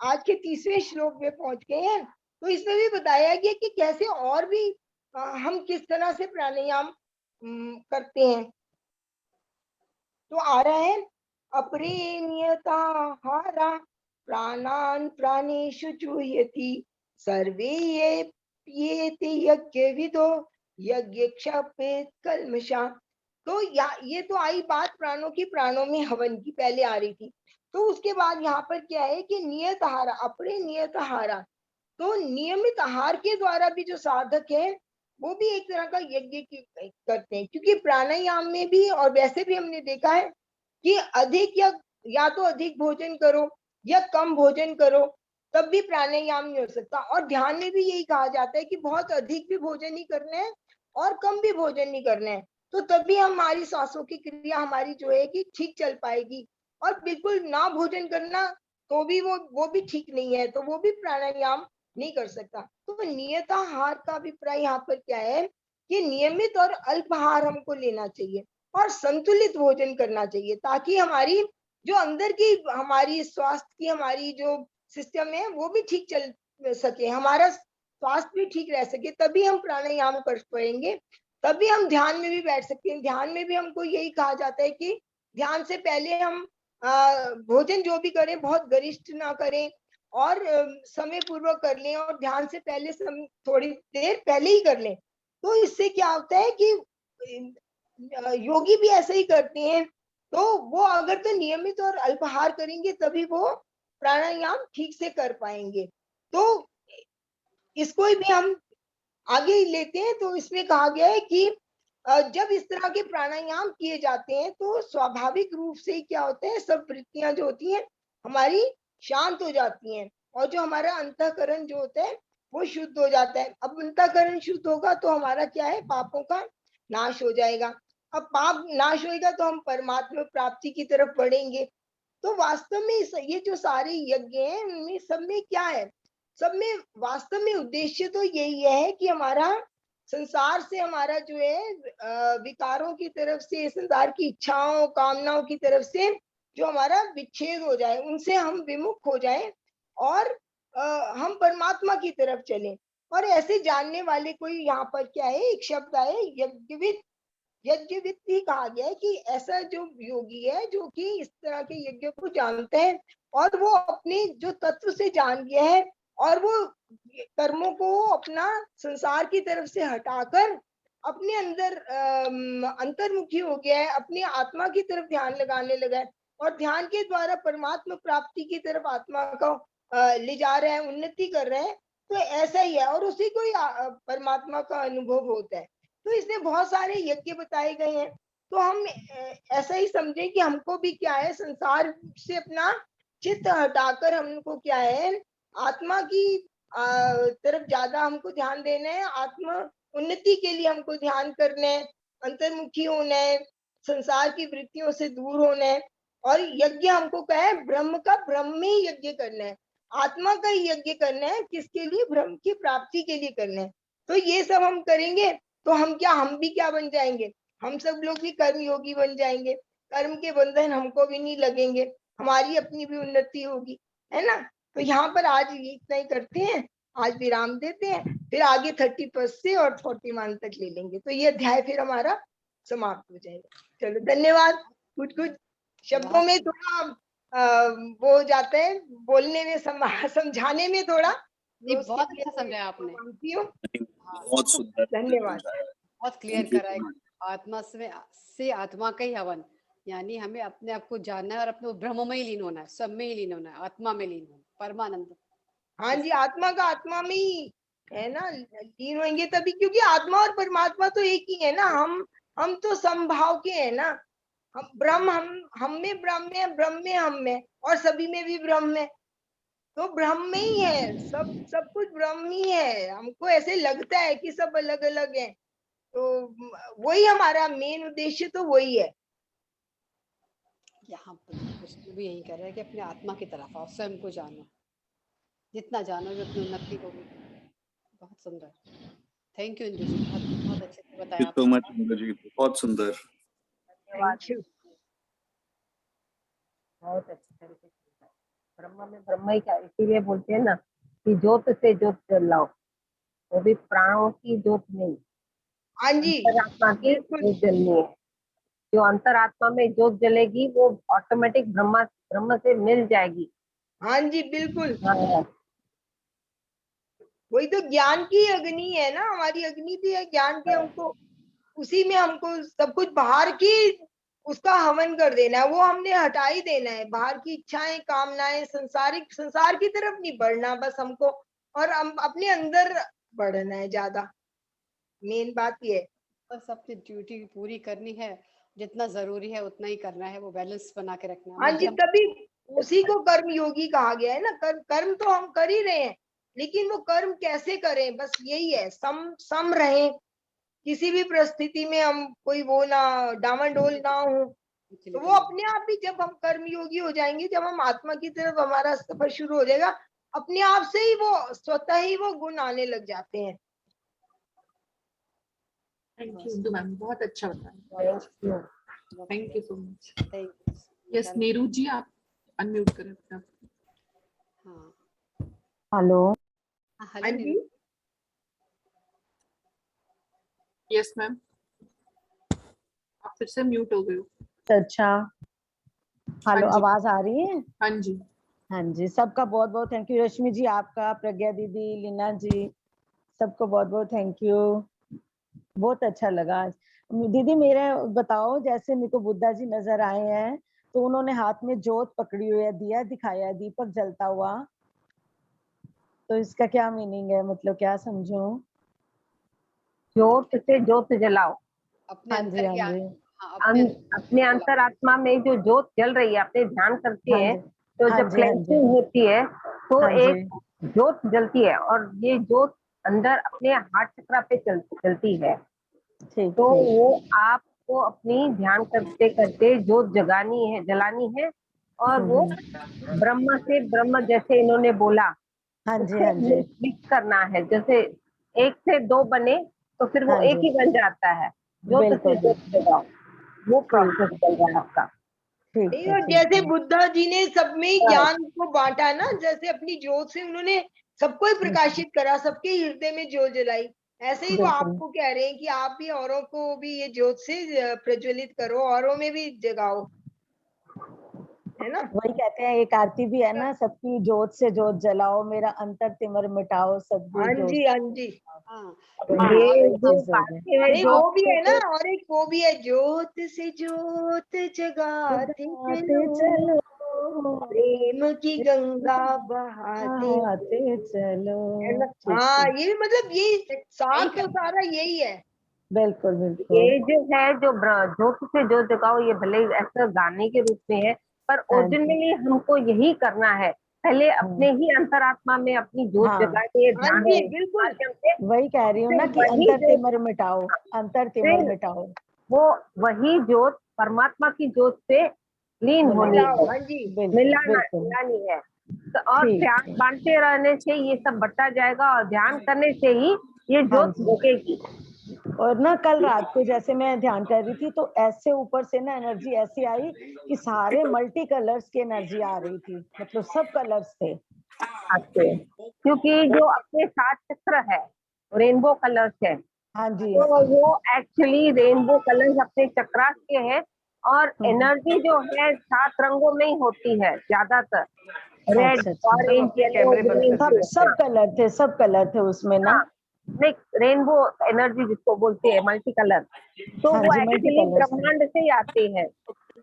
आज के 30वें श्लोक में पहुंच गए हैं। तो इसमें भी बताया गया कि कैसे और भी हम किस तरह से प्राणायाम करते हैं। तो आ रहा है, अपरे नियताहारा प्राणान प्राणेषु जुह्यति सर्वे ये यज्ञ विदो यज्ञ क्षपेत कल्मषा। तो ये तो आई बात प्राणों की, प्राणों में हवन की पहले आ रही थी। तो उसके बाद यहाँ पर क्या है कि नियत आहार, अपने नियत आहार, तो नियमित आहार के द्वारा भी जो साधक है वो भी एक तरह का यज्ञ करते हैं। क्योंकि प्राणायाम में भी और वैसे भी हमने देखा है कि अधिक या तो अधिक भोजन करो या कम भोजन करो, तब भी प्राणायाम नहीं हो सकता। और ध्यान में भी यही कहा जाता है कि बहुत अधिक भी भोजन नहीं करना है और कम भी भोजन नहीं करना है, तो तभी हमारी सांसों की क्रिया हमारी जो है कि ठीक चल पाएगी। और बिल्कुल ना भोजन करना तो भी वो भी ठीक नहीं है, तो वो भी प्राणायाम नहीं कर सकता। तो नियताहार का अभिप्राय यहाँ पर क्या है कि नियमित और अल्पाहार हमको लेना चाहिए और संतुलित भोजन करना चाहिए, ताकि हमारी जो अंदर की हमारी स्वास्थ्य की हमारी जो सिस्टम है वो भी ठीक चल सके, हमारा स्वास्थ्य भी ठीक रह सके, तभी हम प्राणायाम कर पाएंगे, तभी हम ध्यान में भी बैठ सकते हैं। ध्यान में भी हमको यही कहा जाता है कि ध्यान से पहले हम भोजन जो भी करें बहुत गरिष्ठ ना करें और समय पूर्वक कर लें, और ध्यान से पहले थोड़ी देर पहले ही कर लें। तो इससे क्या होता है कि योगी भी ऐसा ही करते हैं। तो वो अगर तो नियमित और अल्पाहार करेंगे तभी वो प्राणायाम ठीक से कर पाएंगे। तो इसको भी हम आगे ही लेते हैं। तो इसमें कहा गया है कि जब इस तरह के प्राणायाम किए जाते हैं तो स्वाभाविक रूप से क्या होता है, सब वृत्तियां जो होती हैं हमारी शांत हो जाती हैं, और जो हमारा अंतःकरण जो होता है वो शुद्ध हो जाता है। अब अंतःकरण शुद्ध होगा तो हमारा क्या है, पापों का नाश हो जाएगा। अब पाप नाश होएगा तो हम परमात्मा प्राप्ति की तरफ बढ़ेंगे। तो वास्तव में ये जो सारे यज्ञ हैं उनमें सब में क्या है, सब में वास्तव में उद्देश्य तो यही है कि हमारा संसार से हमारा जो है विकारों की तरफ से, संसार की इच्छाओं कामनाओं की तरफ से जो हमारा विच्छेद हो जाए, उनसे हम विमुख हो जाएं और हम परमात्मा की तरफ चलें। और ऐसे जानने वाले कोई यहाँ पर क्या है, एक शब्द आए यज्ञविद, यज्ञविद भी कहा गया है कि ऐसा जो योगी है जो कि इस तरह के यज्ञ को जानता है और वो अपने जो तत्व से जान गया है, और वो कर्मों को अपना संसार की तरफ से हटाकर अपने अंदर अंतर्मुखी हो गया है, अपनी आत्मा की तरफ ध्यान लगाने लगा है, और ध्यान के द्वारा परमात्मा प्राप्ति की तरफ आत्मा को ले जा रहा है, उन्नति कर रहा है। तो ऐसा ही है, और उसी को ही परमात्मा का अनुभव होता है। तो इसमें बहुत सारे यज्ञ बताए गए हैं। तो हम ऐसा ही समझे कि हमको भी क्या है, संसार से अपना चित्त हटाकर हमको क्या है, आत्मा की तरफ ज्यादा हमको ध्यान देना है, आत्मा उन्नति के लिए हमको ध्यान करना है, अंतर्मुखी होना है, संसार की वृत्तियों से दूर होना है। और यज्ञ हमको क्या है, ब्रह्म का ब्रह्म में ही यज्ञ करना है, आत्मा का ही यज्ञ करना है, किसके लिए, ब्रह्म की प्राप्ति के लिए करना है। तो ये सब हम करेंगे तो हम भी क्या बन जाएंगे, हम सब लोग भी कर्म योगी बन जाएंगे, कर्म के बंधन हमको भी नहीं लगेंगे, हमारी अपनी भी उन्नति होगी, है ना। तो यहाँ पर आज ये इतना ही करते हैं, आज विराम देते हैं, फिर आगे 31 से और 41 तक ले लेंगे, तो ये अध्याय फिर हमारा समाप्त हो जाएगा। चलो धन्यवाद। कुछ कुछ शब्दों में थोड़ा वो हो जाता है, बोलने में समझाने में थोड़ा, नहीं, बहुत अच्छा समझाया आपने। मानती हूँ। बहुत सुंदर, धन्यवाद। बहुत क्लियर करा है। आत्मा से आत्मा का ही हवन, यानी हमें अपने आप को जानना है और अपने ब्रह्म में ही लीन होना है, सब में ही लीन होना है, आत्मा में लीन होना, परमानंद। हाँ जी, आत्मा का आत्मा में ही है ना, लीन होंगे तभी, क्योंकि आत्मा और परमात्मा तो एक ही है ना। हम तो समभाव के हैं ना। हम ब्रह्म, हम में ब्रह्म है, ब्रह्म में हम में, और सभी में भी ब्रह्म है, तो ब्रह्म में ही है, सब कुछ ब्रह्म ही है। हमको ऐसे लगता है कि सब अलग अलग है, तो वही हमारा मेन उद्देश्य तो वही है। यहाँ पर कृष्ण भी यही कर रहे हैं कि अपने आत्मा की तरफ आओ, स्वयं को जानो, जितना जानोगे उतनी उन्नति होगी। बहुत सुंदर, थैंक यू इंदु जी, बहुत बहुत अच्छे से बताया तो मच इंदु जी, बहुत सुंदर। Thank you. बहुत अच्छी तरीके से ब्रह्म में ब्रह्म ही क्या, इसीलिए बोलते हैं ना कि ज्योत से ज्योत जलाओ, वो भी प्राणों की ज्योत नहीं, हाँ जी, अंतरात्मा की ज्योत जलनी है। जो अंतरात्मा में ज्योत जलेगी वो ऑटोमेटिक ब्रह्म से मिल जाएगी। हाँ जी, बिल्कुल। हाँ, वही तो ज्ञान की अग्नि है ना, हमारी अग्नि भी है ज्ञान की, हमको उसी में हमको सब कुछ बाहर की उसका हवन कर देना है, वो हमने हटा ही देना है। बाहर की इच्छाएं, कामनाएं, संसार की तरफ नहीं बढ़ना बस हमको, और हम अपने अंदर बढ़ना है ज्यादा, मेन बात ये है। बस अपनी ड्यूटी पूरी करनी है, जितना जरूरी है उतना ही करना है, वो बैलेंस बना के रखना है। हाँ जी, मध्यम तभी उसी को कर्म योगी कहा गया है ना। कर्म तो हम कर ही रहे हैं, लेकिन वो कर्म कैसे करें, बस यही है, सम रहे, किसी भी परिस्थिति में हम कोई वो ना डामाडोल ना हो। तो वो अपने आप भी, जब हम कर्म योगी हो जाएंगे, जब हम आत्मा की तरफ हमारा सफर शुरू हो जाएगा, अपने आप से ही वो स्वतः ही वो गुण आने लग जाते हैं। थैंक यू इंदु मैम, बहुत अच्छा बताया। Thank you so much. Thank you. Yes Neeru ji, आप अनम्यूट करें अपना। हाँ, हेलो। हाँ, हाँ hello ji, Neeru. Yes ma'am, आप फिर से म्यूट हो गए हो। अच्छा, हेलो, हाँ जी। आवाज आ रही है? हाँ जी। हाँ जी, सबका बहुत बहुत थैंक यू। रश्मि जी आपका, प्रज्ञा दीदी, लीना जी, सबको बहुत बहुत थैंक यू। बहुत अच्छा लगा आज। दीदी मेरे बताओ, जैसे मेरे को बुद्धा जी नजर आए हैं, तो उन्होंने हाथ में जोत पकड़ी हुई है, दिया दिखाया, दीपक जलता हुआ, तो इसका क्या मीनिंग है, मतलब क्या समझूं? ज्योत से ज्योत जलाओ। अपने हाँ जी, अंदर की हाँ जी। हाँ, अपने अंतरात्मा में जो ज्योत जल रही है, अपने ध्यान करते हाँ हैं जी, तो हाँ जब जी, हाँ जी, क्लेंसिंग होती है तो हाँ जी, एक ज्योत जलती है, और ये ज्योत अंदर अपने हार्ट चक्रा पे चलती है। ठीक तो ठीक। वो आपको अपनी ध्यान करते करते ज्योत जलानी है, और वो ब्रह्म से ब्रह्म, जैसे इन्होंने बोला, हाँ जी, उससे हाँ जी, मिक्स करना है। जैसे एक से दो बने तो फिर वो हाँ एक जी, ही बन जाता है। ज्योत से हाँ, ज्योत जलाओ, वो प्रोसेस चल रहा है आपका। ठीक नहीं, है, और ठीक जैसे है। बुद्धा जी ने सब में ज्ञान को बांटा ना, जैसे अपनी ज्योत से उन्होंने सबको ही प्रकाशित करा, सबके हृदय में ज्योत जलाई, ऐसे ही वो बिल्कुल, आपको कह रहे हैं कि आप भी औरों को भी ये ज्योत से प्रज्वलित करो, औरों में भी जगाओ, है ना। वही कहते हैं, एक आरती भी है ना, सबकी ज्योत से ज्योत जलाओ, मेरा अंतर तिमर मिटाओ, सदगुरु हाँ ज्योत। जी, हाँ जी। हाँ, ये और जो हाँ, बातें हैं नहीं, ज्योत वो भी से है ना, ज्योत और एक वो भी है, ज्योत से ज्योत जगाते जगाते चलो, चलो, प्रेम की गंगा बहाते, बहाते चलो। है ना। ठीक हाँ, ठीक, ये मतलब ये सार यही तो करना है। सारा यही है। बिल्कुल बिल्कुल। ये जो है, जो ज्योत से ज्योत जगाओ, ये भले ही ऐसा गाने के रूप में है, पर हाँ जी, ओरिजिनली हमको यही करना है। पहले अपने ही अंतरात्मा में अपनी ज्योत हाँ, जगा के हाँ ध्यान जी, के बिल्कुल। माध्यम से, वही कह रही हूँ ना फिर कि वही अंतर जो तिमर मिटाओ, अंतर तिमर फिर मिटाओ, वो वही ज्योत परमात्मा की ज्योत से लीन होनी मिलाओ, है, हाँ जी। मिलाना बिल्कुल, मिलानी है। तो और ठीक ध्यान ठीक। बांटते रहने से ये सब बढ़ता जाएगा, और ध्यान करने से ही ये हाँ ज्योत जी, जगेगी। और ना कल रात को जैसे मैं ध्यान कर रही थी तो ऐसे ऊपर से ना एनर्जी ऐसी आई कि सारे मल्टी कलर्स की एनर्जी आ रही थी, मतलब सब कलर्स थे आपके, क्योंकि जो अपने 7 चक्र है रेनबो कलर्स है, हाँ जी। तो वो एक्चुअली रेनबो कलर्स अपने चक्रास के हैं, और एनर्जी जो है 7 रंगों में ही होती है ज्यादातर, रेड, अच्छा अच्छा, ऑरेंज, येलो, ग्रीन। सब कलर थे, सब कलर थे उसमें ना। हाँ, नहीं, रेनबो एनर्जी जिसको बोलते हैं, मल्टी कलर, तो हाँ वो जी, मल्टी एक्चुअली कलर्स थे। ब्रह्मांड से ही आते हैं,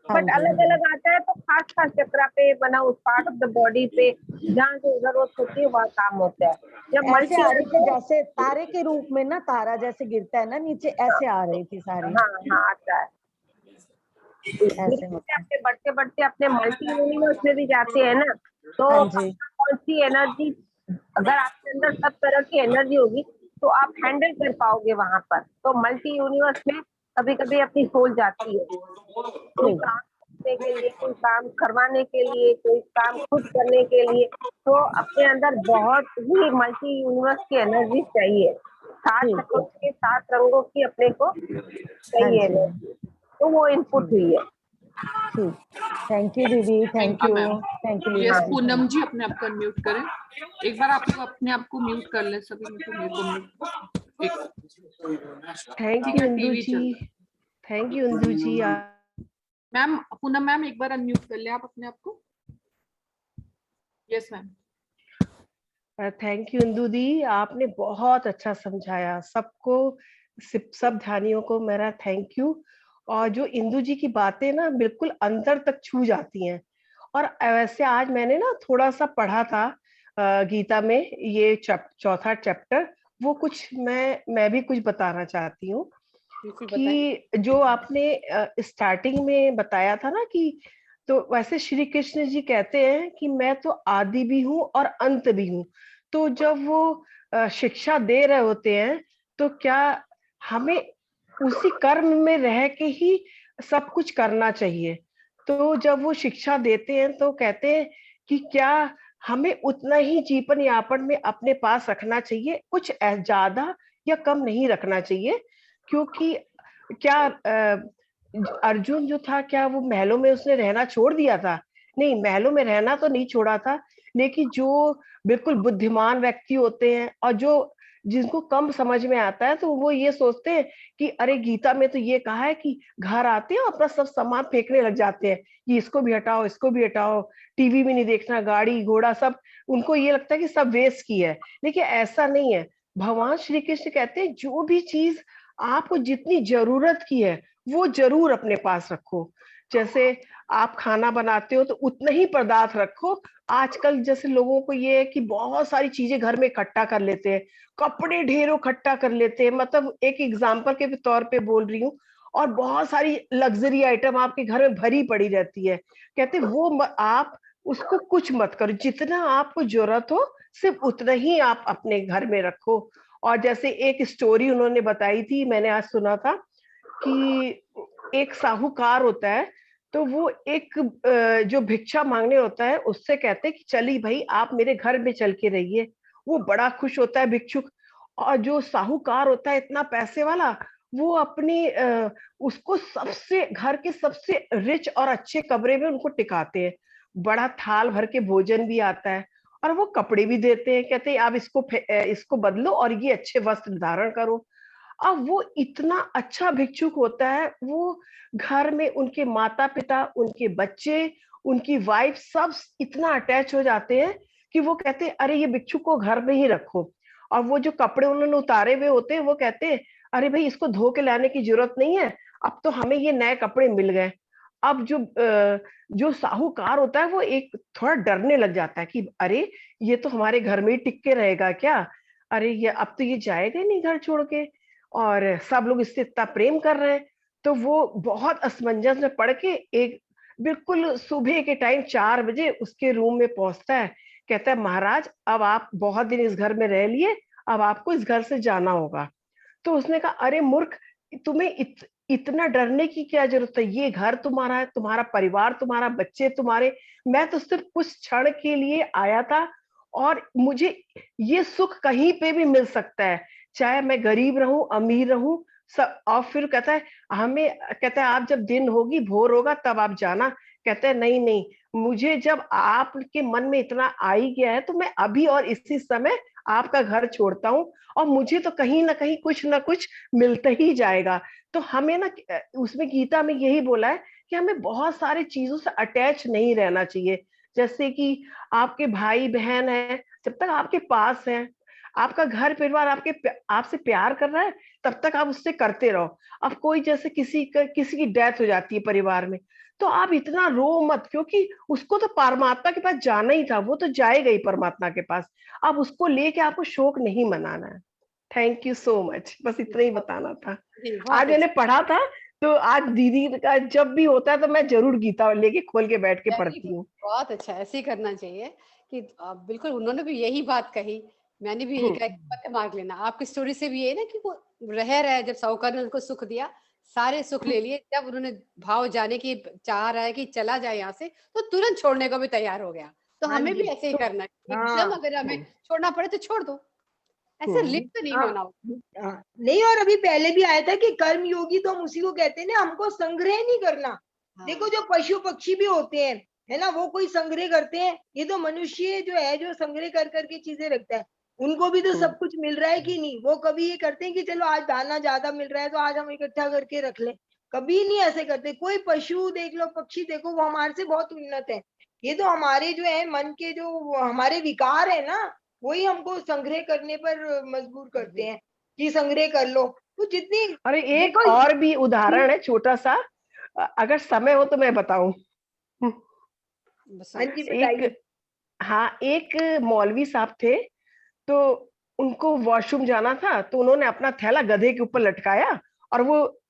हाँ बट जी, हाँ अलग जी। अलग आता है तो खास खास चक्रा पे बना, उस पार्ट ऑफ द बॉडी पे जहाँ जो जरूरत होती है वहाँ काम होता है। जब ऐसे मल्टी आ रही थी जैसे तारे के रूप में ना, तारा जैसे गिरता है ना नीचे, ऐसे आ रही थी सारी। हाँ हाँ आता है, धीरे ऐसे धीरे होता है। अपने बढ़ते बढ़ते अपने मल्टी यूनिवर्स में भी जाते हैं ना, तो हाँ जी। कौन सी एनर्जी, अगर आपके अंदर सब तरह की एनर्जी होगी तो आप हैंडल कर पाओगे वहां पर। तो मल्टी यूनिवर्स में कभी कभी अपनी सोल जाती है, कोई ठीक। काम करने के लिए, कोई काम करवाने के लिए, कोई काम खुद करने के लिए, तो अपने अंदर बहुत ही मल्टी यूनिवर्स की एनर्जी चाहिए। 7 ठीक चक्रों है। के 7 रंगों की अपने को हाँ चाहिए जी। एनर्जी, तो वो इनपुट ठीक। हुई है। ठीक। थैंक यू दीदी, thank thank you you. Ma'am. Thank you yes Leena ji. Poonam ji, अपने आप को अनम्यूट करें। एक बार आप लोग अपने आप को म्यूट कर लें सभी, मैं तो मेरे को म्यूट एक। थैंक ठीक यू है, इंदु टीवी जी, चल thank you Indu ji. Ma'am, Poonam ma'am एक बार अनम्यूट कर ले आप अपने आप को। Yes ma'am. Thank you Indu दी, आपने बहुत अच्छा समझाया सबको, सब ध्यानियों को मेरा थैंक यू। और जो इंदु जी की बातें ना बिल्कुल अंदर तक छू जाती हैं। और वैसे आज मैंने ना थोड़ा सा पढ़ा था गीता में, ये चौथा चैप्टर, वो कुछ मैं भी कुछ बताना चाहती हूँ कि जो आपने स्टार्टिंग में बताया था ना कि, तो वैसे श्री कृष्ण जी कहते हैं कि मैं तो आदि भी हूँ और अंत भी हूँ। तो जब वो शिक्षा दे रहे होते हैं तो क्या हमें उसी कर्म में रह के ही सब कुछ करना चाहिए? तो जब वो शिक्षा देते हैं तो कहते हैं कि क्या हमें उतना ही जीवन यापन में अपने पास रखना चाहिए, कुछ ज्यादा या कम नहीं रखना चाहिए। क्योंकि क्या अर्जुन जो था, क्या वो महलों में उसने रहना छोड़ दिया था? नहीं, महलों में रहना तो नहीं छोड़ा था, लेकिन जो बिल्कुल बुद्धिमान व्यक्ति होते हैं और जो जिनको कम समझ में आता है, तो वो ये सोचते हैं कि अरे गीता में तो ये कहा है कि घर आते हैं अपना सब सामान फेंकने लग जाते हैं कि इसको भी हटाओ, इसको भी हटाओ, टीवी भी नहीं देखना, गाड़ी घोड़ा सब, उनको ये लगता है कि सब वेस्ट की है। लेकिन ऐसा नहीं है। भगवान श्री कृष्ण कहते हैं जो भी चीज आपको जितनी जरूरत की है वो जरूर अपने पास रखो। जैसे आप खाना बनाते हो तो उतना ही पदार्थ रखो। आजकल जैसे लोगों को ये है कि बहुत सारी चीजें घर में इकट्ठा कर लेते हैं, कपड़े ढेरों इकट्ठा कर लेते हैं, मतलब एक एग्जाम्पल के तौर पे बोल रही हूँ। और बहुत सारी लग्जरी आइटम आपके घर में भरी पड़ी रहती है। कहते आप उसको कुछ मत करो, जितना आपको जरूरत हो सिर्फ उतना ही आप अपने घर में रखो। और जैसे एक स्टोरी उन्होंने बताई थी, मैंने आज सुना था कि एक साहूकार होता है, तो वो एक जो भिक्षा मांगने होता है उससे कहते हैं कि चलिए भाई आप मेरे घर में चल के रहिए। वो बड़ा खुश होता है भिक्षुक। और जो साहूकार होता है इतना पैसे वाला, वो अपनी उसको सबसे घर के सबसे रिच और अच्छे कमरे में उनको टिकाते हैं। बड़ा थाल भर के भोजन भी आता है और वो कपड़े भी देते हैं, कहते हैं आप इसको बदलो और ये अच्छे वस्त्र धारण करो। अब वो इतना अच्छा भिक्षुक होता है, वो घर में उनके माता पिता, उनके बच्चे, उनकी वाइफ सब इतना अटैच हो जाते हैं कि वो कहते हैं अरे ये भिक्षुक को घर में ही रखो। और वो जो कपड़े उन्होंने उतारे हुए होते हैं वो कहते हैं अरे भाई इसको धो के लाने की जरूरत नहीं है, अब तो हमें ये नए कपड़े मिल गए। अब जो साहूकार होता है वो एक थोड़ा डरने लग जाता है कि अरे ये तो हमारे घर में ही टिक के रहेगा क्या, अरे ये अब तो ये जाएगा ही नहीं घर छोड़ के, और सब लोग इससे इतना प्रेम कर रहे हैं। तो वो बहुत असमंजस में पड़ के एक बिल्कुल सुबह के टाइम 4 बजे उसके रूम में पहुंचता है। कहता है महाराज अब आप बहुत दिन इस घर में रह लिए, अब आपको इस घर से जाना होगा। तो उसने कहा अरे मूर्ख, तुम्हें इतना डरने की क्या जरूरत है, ये घर तुम्हारा है, तुम्हारा परिवार तुम्हारा, बच्चे तुम्हारे, मैं तो सिर्फ कुछ क्षण के लिए आया था और मुझे ये सुख कहीं पे भी मिल सकता है, चाहे मैं गरीब रहूं अमीर रहूं, सब। और फिर कहता है हमें, कहता है आप जब दिन होगी भोर होगा तब आप जाना। कहते हैं नहीं नहीं, मुझे जब आपके मन में इतना आ ही गया है तो मैं अभी और इसी समय आपका घर छोड़ता हूँ, और मुझे तो कहीं ना कुछ मिलता ही जाएगा। तो हमें ना उसमें गीता में यही बोला है कि हमें बहुत सारी चीजों से अटैच नहीं रहना चाहिए। जैसे कि आपके भाई बहन है, जब तक आपके पास है, आपका घर परिवार आपसे प्यार कर रहा है, तब तक आप उससे करते रहो। अब कोई जैसे किसी की डेथ हो जाती है परिवार में, तो आप इतना रो मत, क्योंकि उसको तो परमात्मा के पास जाना ही था, वो तो जाएगा ही परमात्मा के पास। अब उसको लेके आपको शोक नहीं मनाना है। थैंक यू सो मच, बस इतना ही बताना था। जी, बहुत आज मैंने अच्छा। पढ़ा था, तो आज दीदी का जब भी होता है तो मैं जरूर गीता लेके खोल के बैठ के वेरी पढ़ती गुड, हूँ। बहुत अच्छा, ऐसे ही करना चाहिए कि बिल्कुल उन्होंने भी यही बात कही, मैंने भी यही कहा कि मत मार्ग लेना। आपकी स्टोरी से भी ये ना कि वो रह रहे, जब साहूकार ने उनको सुख दिया, सारे सुख ले लिए, जब उन्होंने भाव जाने की चाह रहा है कि चला जाए यहाँ से, तो तुरंत छोड़ने को भी तैयार हो गया। तो हाँ हमें भी जी। ऐसे ही तो करना है, एकदम हाँ अगर हमें छोड़ना पड़े तो छोड़ दो, ऐसे लिप्त नहीं हाँ होना। हाँ, नहीं, और अभी पहले भी आया था कि कर्म योगी तो हम उसी को कहते हैं ना, हमको संग्रह नहीं करना। हाँ, देखो जो पशु पक्षी भी होते हैं, है ना, वो कोई संग्रह करते हैं? ये तो मनुष्य जो है, जो संग्रह कर करके चीजें रखता है, उनको भी तो सब कुछ मिल रहा है कि नहीं? वो कभी ये करते हैं कि चलो आज दाना ज्यादा मिल रहा है तो आज हम इकट्ठा करके रख लें? कभी नहीं ऐसे करते। कोई पशु देख लो, पक्षी देखो, वो हमारे से बहुत उन्नत है। ये तो हमारे जो है मन के जो हमारे विकार है ना, वही हमको संग्रह करने पर मजबूर करते हैं कि संग्रह कर लो। तो जितनी अरे एक देखो, और भी उदाहरण है छोटा सा, अगर समय हो तो मैं बताऊं। बस हाँ जी एक, बताइए। हाँ, एक मौलवी साहब थे, तो उनको वॉशरूम जाना था, तो उन्होंने अपना थैला गधे के ऊपर लटकाया और वो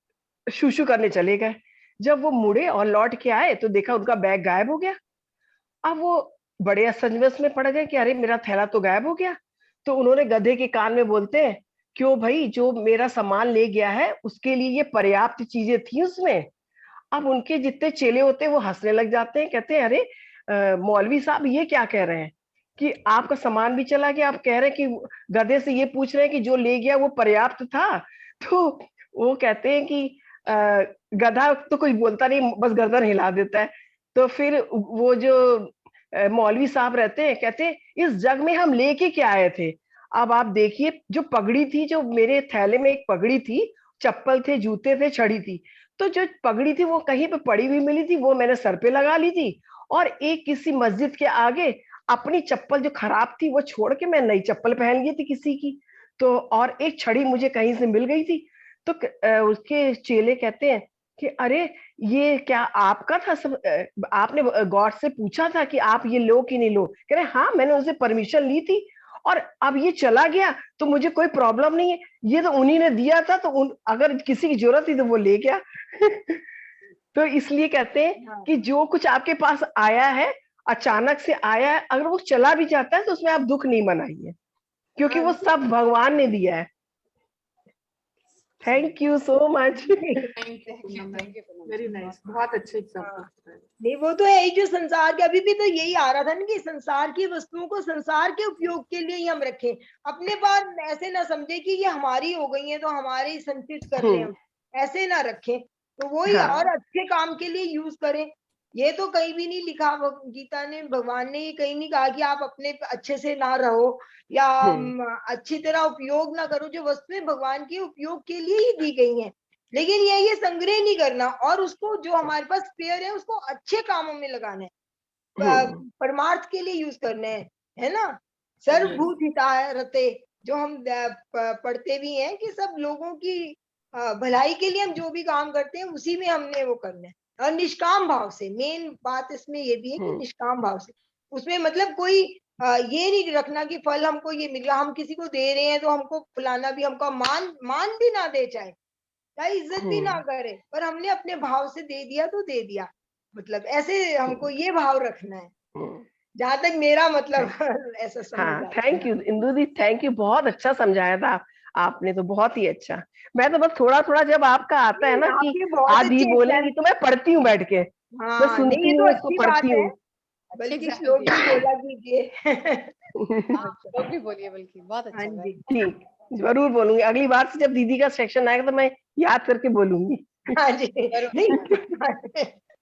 शूशु करने चले गए। जब वो मुड़े और लौट के आए तो देखा उनका बैग गायब हो गया। अब वो बड़े असंजस में पड़ गए कि अरे मेरा थैला तो गायब हो गया। तो उन्होंने गधे के कान में बोलते हैं, क्यों भाई, जो मेरा सामान ले गया है उसके लिए ये पर्याप्त चीजें थी उसमें। अब उनके जितने चेले होते हैं वो हंसने लग जाते हैं, कहते हैं अरे मौलवी साहब ये क्या कह रहे हैं कि आपका सामान भी चला गया, आप कह रहे हैं कि गधे से ये पूछ रहे हैं कि जो ले गया वो पर्याप्त था। तो वो कहते हैं कि गधा तो कुछ बोलता नहीं, बस गर्दन हिला देता है। तो फिर वो जो मौलवी साहब रहते हैं, कहते हैं इस जग में हम लेके क्या आए थे? अब आप देखिए, जो पगड़ी थी, जो मेरे थैले में एक पगड़ी थी, चप्पल थे, जूते थे, छड़ी थी, तो जो पगड़ी थी वो कहीं पे पड़ी हुई मिली थी, वो मैंने सर पे लगा ली थी। और एक किसी मस्जिद के आगे अपनी चप्पल जो खराब थी वो छोड़ के मैं नई चप्पल पहन गई थी किसी की। तो और एक छड़ी मुझे कहीं से मिल गई थी। तो उसके चेले कहते हैं कि अरे ये क्या आपका था? सब आपने गॉड से पूछा था कि आप ये लो कि नहीं लो? कह रहे हाँ, मैंने उनसे परमिशन ली थी, और अब ये चला गया तो मुझे कोई प्रॉब्लम नहीं है, ये तो उन्हीं ने दिया था, तो अगर किसी की जरूरत थी तो वो ले गया। तो इसलिए कहते हैं हाँ कि जो कुछ आपके पास आया है, अचानक से आया है, अगर वो चला भी जाता है तो उसमें आप दुख नहीं मनाइए, क्योंकि हाँ वो सब भगवान ने दिया है। Thank you so much. Thank you Poonam ma'am, thank you. Very nice, बहुत अच्छे एग्जाम्पल। नहीं, वो तो है ही, जो संसार के, अभी भी तो यही आ रहा था ना कि संसार की वस्तुओं को संसार के उपयोग के लिए ही हम रखें। अपने पास ऐसे ना समझे कि ये हमारी हो गई है तो हमारे ही संचित कर ले हम, ऐसे ना रखें। तो वही, और हाँ, अच्छे काम के लिए यूज करें। ये तो कहीं भी नहीं लिखा गीता ने, भगवान ने ये कहीं नहीं कहा कि आप अपने अच्छे से ना रहो या अच्छी तरह उपयोग ना करो। जो वस्तुएं भगवान के उपयोग के लिए ही दी गई हैं, लेकिन ये संग्रह नहीं करना, और उसको जो हमारे पास स्पेयर है उसको अच्छे कामों में लगाना है, परमार्थ के लिए यूज करना है ना। सर्वभूत हिताय रते, जो हम पढ़ते भी हैं कि सब लोगों की भलाई के लिए हम जो भी काम करते हैं उसी में हमने वो करना है, और निष्काम भाव से। मेन बात इसमें ये भी है कि निष्काम भाव से, उसमें मतलब कोई ये नहीं रखना कि फल हमको ये मिल रहा, हम किसी को दे रहे हैं तो हमको फलाना भी हमको मान भी ना दे, चाहे इज्जत भी ना करे, पर हमने अपने भाव से दे दिया तो दे दिया। मतलब ऐसे हमको ये भाव रखना है, जहां तक मेरा मतलब ऐसा समझ हाँ, आता है। Thank you Indu the, thank you, बहुत अच्छा समझाया था आपने, तो बहुत ही अच्छा। मैं तो बस थोड़ा थोड़ा जब आपका आता है नहीं, ना कि आपके बहुत आदि अच्छे बोलेंगी तो मैं पढ़ती हूँ बैठ के, मैं हाँ, नहीं, सुनती ये तो हूँ, इसको अच्छी बात पढ़ती है, हूँ। अच्छे बल्कि एग्जाम्पल श्लोक दिए। भी बोला कीजिए। हाँ, लोग भी बोलिए, बल्कि बहुत हाँ अच्छा है। जी। ठीक, जरूर बोलूंगी। अगली बार से जब दीदी का सेक्शन आएगा तो मैं याद करके बोलूंगी। हाँ जी, नहीं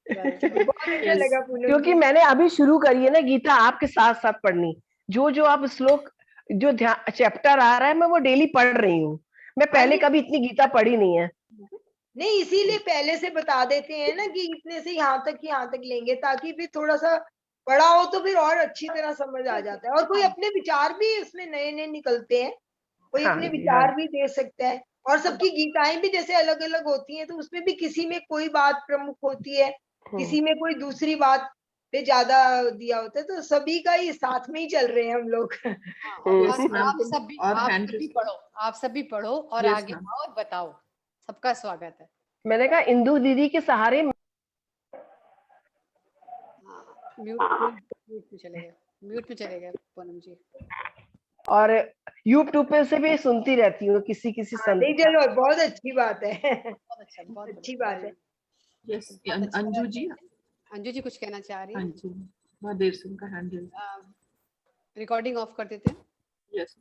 बहुत अच्छा लगा पूनम क्योंकि जी। मैंने अभी शुरू करी है ना गीता आपके साथ साथ पढ़नी, जो आप श्लोक जो चैप्टर आ रहा है मैं वो डेली पढ़ रही हूँ। मैं पहले कभी इतनी गीता पढ़ी नहीं है। नहीं, इसीलिए पहले से बता देते हैं ना कि इतने से यहाँ तक लेंगे, ताकि फिर थोड़ा सा बड़ा हो तो फिर और अच्छी तरह समझ आ जाता है, और कोई अपने विचार भी उसमें नए नए निकलते हैं, कोई हाँ अपने जी, विचार हाँ। भी दे सकता है। और सबकी गीताएं भी जैसे अलग अलग होती हैं, तो उसमें भी किसी में कोई बात प्रमुख होती है, किसी में कोई दूसरी बात पे ज्यादा दिया होता है, तो सभी का ही साथ में ही चल रहे हैं हम लोग। Yes, और ma'am. और आप hand सभी raise- पढ़ो, आप सभी पढ़ो और Yes, आगे ma'am. आओ और बताओ। सबका स्वागत है। मैंने कहा इंदु दीदी के सहारे म्यूट में चले गए, म्यूट में चले गए पूनम जी। और यूट्यूब पे से भी सुनती रहती हूँ किसी किसी संत नहीं का। चलो, बहुत अच्छी बात है। बहुत अच्छा, बहुत अच्छी बढ़िया, बात है। Yes, बहुत अच्छा अंजू लगा। जी। अंजू जी कुछ कहना चाह रही हाँ है? जी, बहुत देर से उनका हैंड रेज। रिकॉर्डिंग ऑफ कर देते हैं। यस।